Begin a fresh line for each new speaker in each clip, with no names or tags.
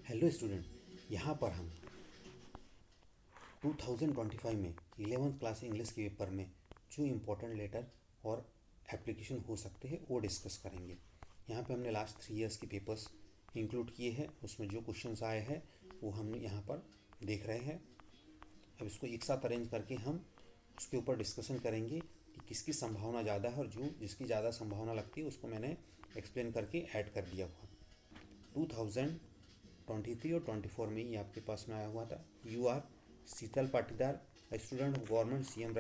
Hello student, यहाँ पर हम 2025 में 11th क्लास इंग्लिश के पेपर में जो इम्पोर्टेंट लेटर और एप्लीकेशन हो सकते हैं वो डिस्कस करेंगे। यहाँ पे हमने लास्ट 3 इयर्स के पेपर्स इंक्लूड किए हैं, उसमें जो क्वेश्चंस आए हैं वो हम यहाँ पर देख रहे हैं। अब इसको एक साथ अरेंज करके हम उसके ऊपर डिस्कशन करेंगे कि किसकी संभावना ज़्यादा है और जो जिसकी ज़्यादा संभावना लगती है उसको मैंने एक्सप्लेन करके ऐड कर दिया हुआ। 2023 और 24 में ये आपके पास में आया हुआ था। You are Sheetal Patidar, student of government CM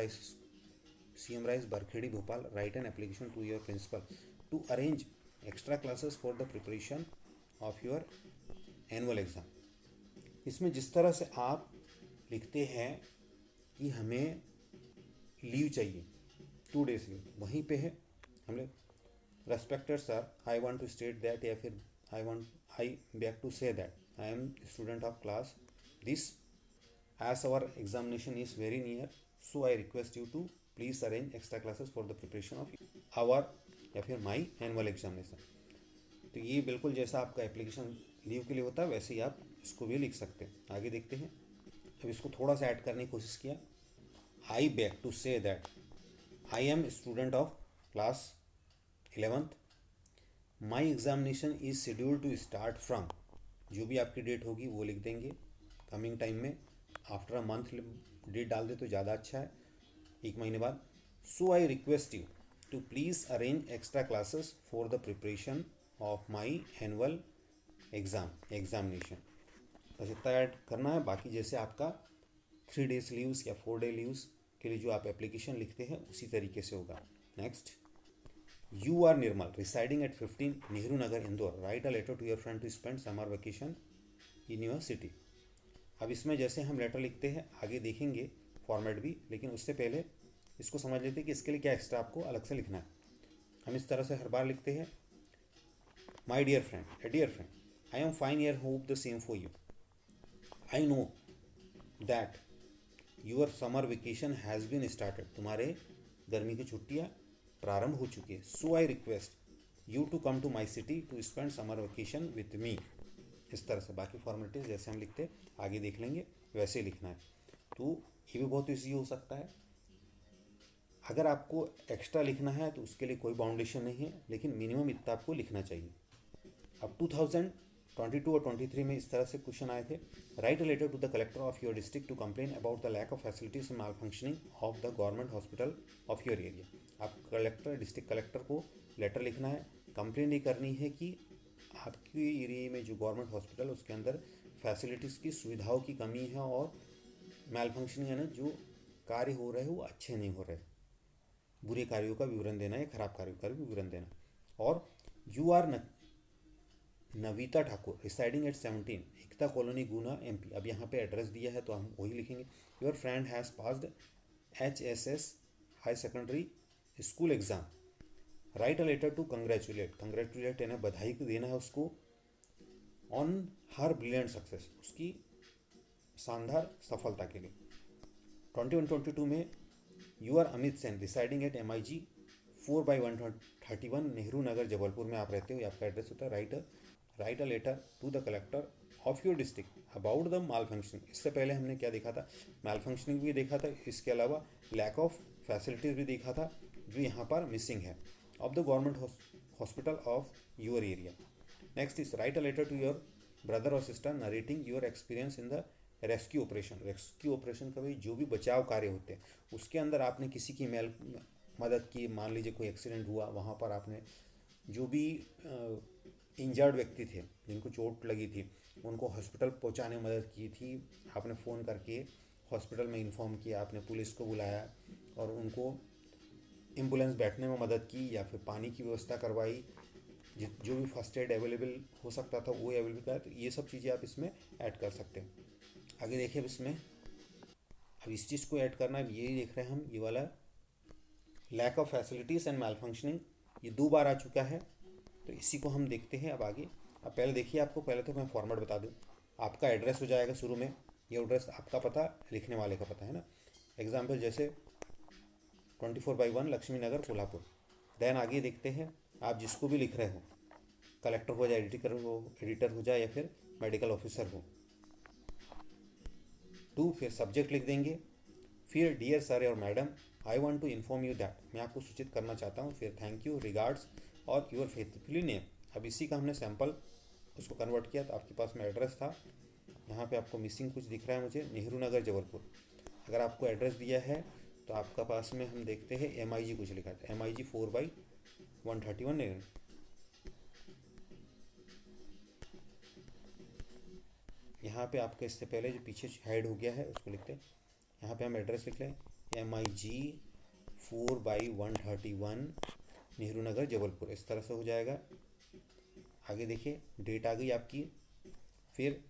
Rise Barkhedi Bhopal, write an application to your principal to arrange extra classes for the preparation of your annual exam. इसमें जिस तरह से आप लिखते हैं कि हमें लीव चाहिए 2 days लीव, वहीं पे है हमने respected sir, I want to state that, या फिर I beg to say that I am student of class this, as our examination is very near, so I request you to please arrange extra classes for the preparation of our या फिर my annual examination। तो ये बिल्कुल जैसा आपका application leave के लिए होता है वैसे ही आप इसको भी लिख सकते हैं। आगे देखते हैं। अब इसको थोड़ा सा ऐड करने की कोशिश किया। I beg to say that I am student of class 11th, my examination is schedule to start from, जो भी आपकी डेट होगी वो लिख देंगे कमिंग टाइम में। आफ्टर अ मंथ डेट डाल दे तो ज़्यादा अच्छा है, 1 महीने बाद। So I request you to please arrange extra classes for the preparation of my annual examination. बस इतना ऐड करना है। बाकी जैसे आपका 3 days लीव्स या 4 day लीव्स के लिए जो आप एप्लीकेशन लिखते हैं उसी तरीके से होगा। Next, you are Nirmal, residing at 15 Nehru Nagar Indore, write a letter to your friend to spend summer vacation in your city. अब इसमें जैसे हम लेटर लिखते हैं आगे देखेंगे फॉर्मेट भी, लेकिन उससे पहले इसको समझ लेते हैं कि इसके लिए क्या एक्स्ट्रा आपको अलग से लिखना है। हम इस तरह से हर बार लिखते हैं, my dear friend, a dear friend, I am fine here, hope the same for you. I know that your summer vacation has been started, तुम्हारे गर्मी की छुट्टियाँ प्रारंभ हो चुकी है। So I request you to come to my city to spend summer vacation with me. इस तरह से बाकी फॉर्मेलिटीज जैसे हम लिखते आगे देख लेंगे वैसे ही लिखना है। तो ये भी बहुत ईजी हो सकता है। अगर आपको एक्स्ट्रा लिखना है तो उसके लिए कोई बाउंडेशन नहीं है, लेकिन मिनिमम इतना आपको लिखना चाहिए। अब 2022 और 23 में इस तरह से क्वेश्चन आए थे। Write a letter to the collector of your district to complain about the lack of facilities and malfunctioning of the government hospital of your area. आप डिस्ट्रिक्ट कलेक्टर को लेटर लिखना है, कंप्लेन ये करनी है कि आपके एरिया में जो गवर्नमेंट हॉस्पिटल उसके अंदर फैसिलिटीज़ की सुविधाओं की कमी है और मैल फंक्शनिंग है ना, जो कार्य हो रहे हैं वो अच्छे नहीं हो रहे। बुरे कार्यों का विवरण देना है, खराब कार्यों का भी विवरण देना। और you are Navita Thakur, residing at 17 Ekta colony Guna MP। अब यहाँ पे एड्रेस दिया है तो हम वही लिखेंगे। Your friend has passed HSS high secondary school exam, write a letter to congratulate यानी बधाई देना है उसको, ऑन हर ब्रिलियंट सक्सेस, उसकी शानदार सफलता के लिए। 21-22 में you are Amit Sen, residing at MIG 4/131 Nehru Nagar Jabalpur में आप रहते हो, ये आपका एड्रेस होता है। Write a letter to the collector of your district about the malfunctioning. इससे पहले हमने क्या देखा था, माल फंक्शनिंग भी देखा था, इसके अलावा लैक ऑफ फैसिलिटीज़ भी देखा था जो यहाँ पर मिसिंग है, of the government hospital of your area. Next is write a letter to your brother और sister narrating your experience in the rescue operation का भी जो भी बचाव कार्य होते हैं उसके अंदर आपने किसी की मदद की। मान लीजिए कोई एक्सीडेंट हुआ, वहाँ पर आपने जो भी इंजर्ड व्यक्ति थे जिनको चोट लगी थी उनको हॉस्पिटल पहुँचाने में मदद की थी। आपने फ़ोन करके हॉस्पिटल में इन्फॉर्म किया, आपने पुलिस को बुलाया और उनको एम्बुलेंस बैठने में मदद की या फिर पानी की व्यवस्था करवाई, जो भी फर्स्ट एड अवेलेबल हो सकता था वो अवेलेबल कराया। तो ये सब चीज़ें आप इसमें ऐड कर सकते हैं। आगे देखिए, अब इसमें अब इस चीज़ को ऐड करना है, यही देख रहे हैं हम, ये वाला lack of facilities and malfunctioning, ये 2 बार आ चुका है। तो इसी को हम देखते हैं अब आगे। अब पहले देखिए, आपको पहले तो मैं फॉर्मेट बता दूँ। आपका एड्रेस हो जाएगा शुरू में, ये एड्रेस आपका पता, लिखने वाले का पता है ना। एग्जाम्पल जैसे 24/1 लक्ष्मी नगर कोल्हापुर। देन आगे देखते हैं, आप जिसको भी लिख रहे हो कलेक्टर हो जाए, एडिटर हो जाए या फिर मेडिकल ऑफिसर हो। 2 फिर सब्जेक्ट लिख देंगे। फिर डियर सर और madam, I want to inform you that, मैं आपको सूचित करना चाहता हूँ। फिर थैंक यू, रिगार्ड्स और योर फेथफुली नेम। अब इसी का हमने सैम्पल उसको कन्वर्ट किया, तो आपके पास में एड्रेस था। यहाँ पे आपको मिसिंग कुछ दिख रहा है मुझे, नेहरू नगर जबलपुर। अगर आपको एड्रेस दिया है तो आपका पास में हम देखते हैं MIG कुछ लिखा था, MIG 4/131। यहाँ पे आपके इससे पहले जो पीछे हाइड हो गया है उसको लिखते हैं। यहाँ पे हम एड्रेस लिख लें MIG 4/131 नेहरू नगर जबलपुर, इस तरह से हो जाएगा। आगे देखिए, डेट आ गई आपकी। फिर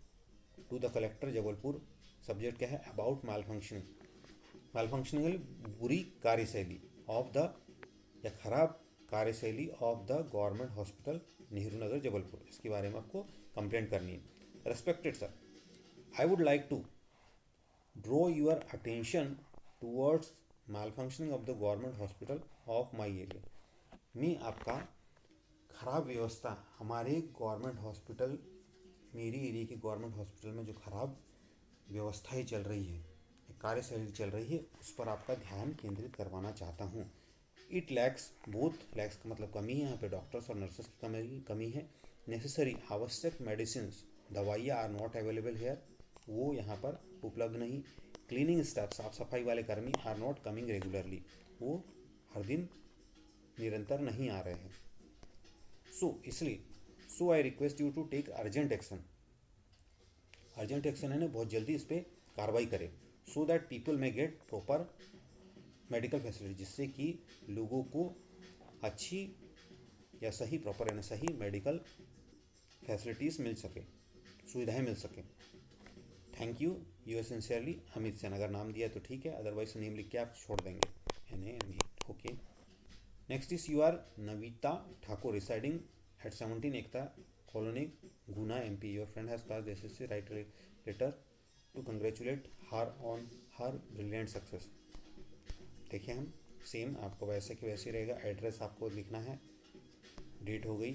to the collector Jabalpur, subject क्या है, अबाउट माल फंक्शनिंग बुरी कार्यशैली ऑफ द, या खराब कार्यशैली of the government hospital Nehru Nagar Jabalpur, इसके बारे में आपको कंप्लेंट करनी है। Respected sir, I would like to draw your attention towards malfunctioning of the government hospital of my area. मैं आपका खराब व्यवस्था हमारे गवर्नमेंट हॉस्पिटल, मेरी एरिया के गवर्नमेंट हॉस्पिटल में जो खराब व्यवस्थाएं चल रही है, कार्यशैली चल रही है, उस पर आपका ध्यान केंद्रित करवाना चाहता हूँ। इट लैक्स, बोथ लैक्स का मतलब कमी है, यहाँ पे डॉक्टर्स और नर्सेस की कमी है। नेसेसरी, आवश्यक मेडिसिन, दवाइयाँ आर नॉट अवेलेबल हेयर, वो यहाँ पर उपलब्ध नहीं। क्लीनिंग स्टाफ, साफ सफाई वाले कर्मी आर नॉट कमिंग रेगुलरली, वो हर दिन निरंतर नहीं आ रहे हैं। इसलिए I request you to take urgent action. Urgent action है ना, बहुत जल्दी इस पर कार्रवाई करें। So that people may get proper medical facility, जिससे कि लोगों को अच्छी या सही, प्रॉपर यानी सही मेडिकल फैसिलिटीज़ मिल सके, सुविधाएं मिल सके। Thank you, you sincerely Amit Sen. अगर नाम दिया तो ठीक है, अदरवाइज नेम लिख के आप छोड़ देंगे Amit. Okay, next is you are Navita Thakur, residing at 17 Ekta colony, Guna, MP। Your friend has pass SSC, write letter to congratulate her on her brilliant success. देखिए, हम सेम आपको वैसे कि वैसे रहेगा। एड्रेस आपको लिखना है, डेट हो गई,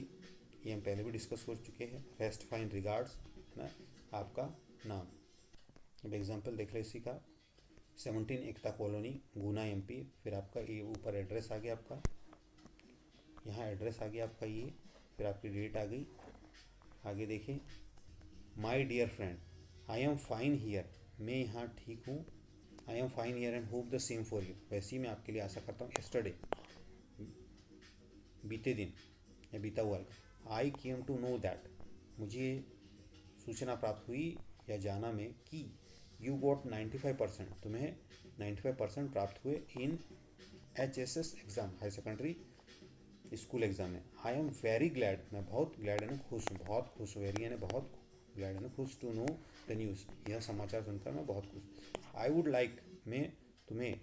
ये हम पहले भी डिस्कस कर चुके हैं। रेस्ट फाइन रिगार्ड्स ना, आपका नाम। अब एग्जांपल देख लें इसी का, 17 एकता कॉलोनी, गुना, MP। फिर आपका ये ऊपर एड्रेस आ गया आपका, यहाँ एड्रेस आ गया आपका ये, फिर आपकी डेट आ गई। आगे देखिए, my dear friend, I am fine here, मैं यहाँ ठीक हूँ। I am fine here and hope the same for you, वैसे ही मैं आपके लिए आशा करता हूँ। यस्टरडे, बीते दिन या बीता हुआ। आई केम टू नो दैट, मुझे सूचना प्राप्त हुई या जाना में कि यू गॉट 95%, तुम्हें 95% प्राप्त हुए इन HSS exam, high secondary school exam में। आई एम वेरी ग्लैड, मैं बहुत ग्लैड यानी खुश हूँ, बहुत खुश हूँ। वेरी यानी बहुत, ग्लैड यानी खुश, टू नो द न्यूज़, यह समाचार सुनकर मैं बहुत खुश। आई वुड लाइक, मैं तुम्हें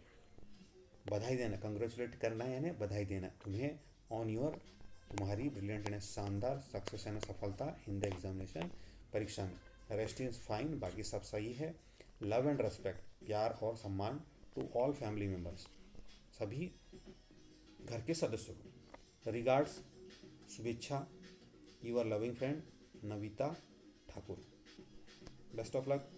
बधाई देना, कंग्रेचुलेट करना यानी बधाई देना तुम्हें, ऑन योर, तुम्हारी ब्रिलियंट यानी शानदार सक्सेस यानी सफलता इन द एग्जामिनेशन, परीक्षा में। रेस्ट इज फाइन, बाकी सब सही है। लव एंड रेस्पेक्ट, प्यार और सम्मान टू ऑल फैमिली मेम्बर्स, सभी घर के सदस्यों को। रिगार्ड्स, शुभेच्छा, your loving friend Navita Thakur. Best of luck.